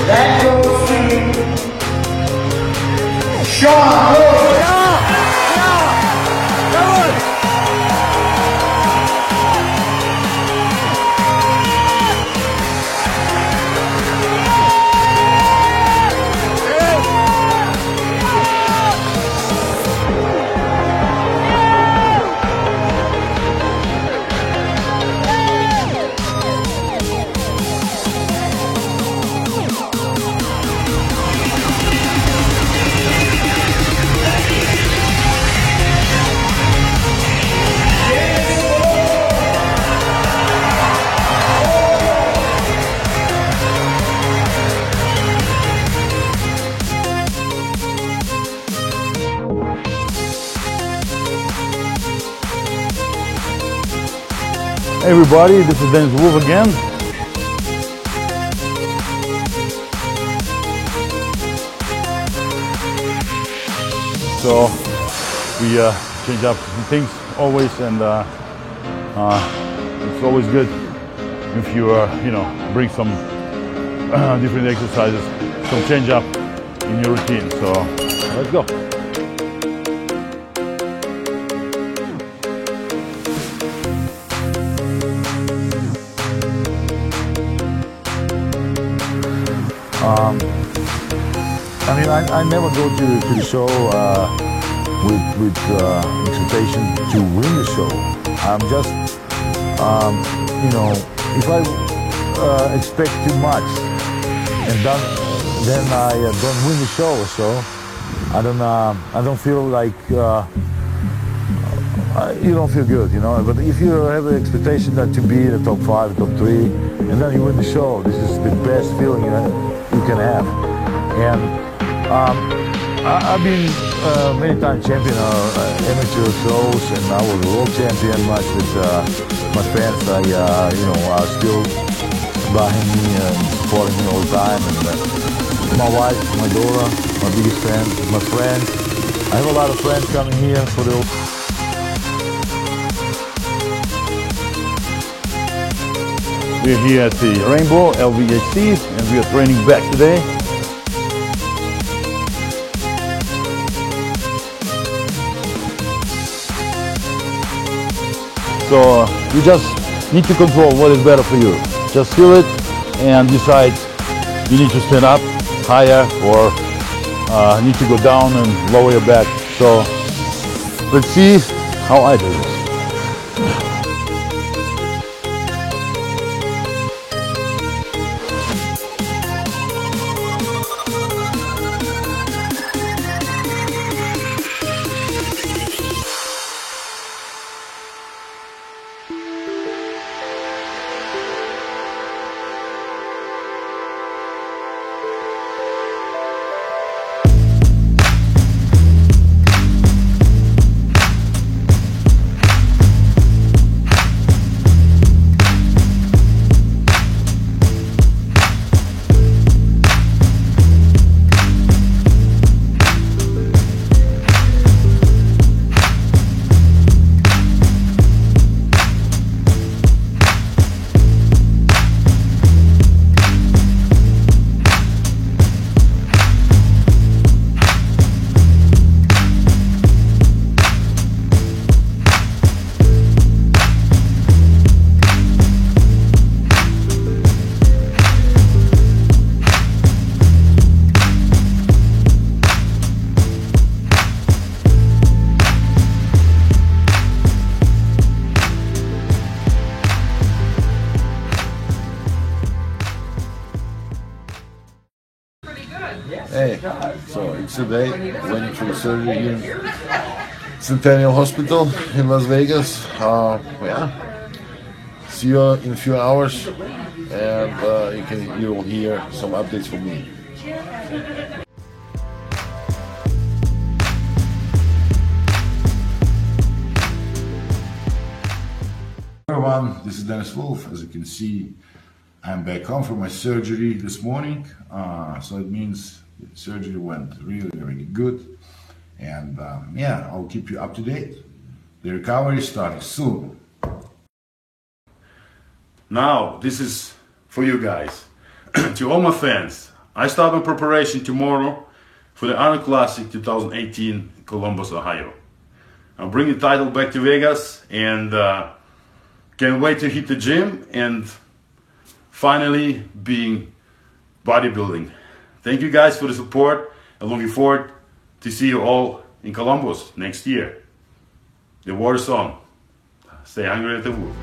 That goes to Sean Wood. Hey everybody, this is Dennis Wolf again. So we change up some things always, and it's always good if you bring some different exercises, some change up in your routine. So let's go. I never go to the show with expectation to win the show. I'm just, if I expect too much and then I don't win the show. So I don't feel like you don't feel good, But if you have an expectation that to be in the top 5, top 3, and then you win the show, this is the best feeling you can have. And I've been many times champion of amateur shows, and I was a world champion much with my fans. Are still behind me and supporting me all the time. And my wife, my daughter, my biggest fan, my friends. I have a lot of friends coming here for the. We're here at the Rainbow LVHC, and we are training back today. So you just need to control what is better for you. Just feel it and decide you need to stand up higher or need to go down and lower your back. So let's see how I do this. Hey, so it's today, waiting for the surgery here in Centennial Hospital in Las Vegas. Yeah, see you in a few hours, and you will hear some updates from me. Everyone, this is Dennis Wolf. As you can see, I'm back home from my surgery this morning, so it means the surgery went really, really good, and yeah, I'll keep you up to date. The recovery is starting soon. Now, this is for you guys, to all my fans. I start my preparation tomorrow for the Arnold Classic 2018 in Columbus, Ohio. I'll bring the title back to Vegas and can't wait to hit the gym and finally being bodybuilding. Thank you guys for the support. I'm looking forward to see you all in Columbus next year. The war is on. Stay hungry at the Woo.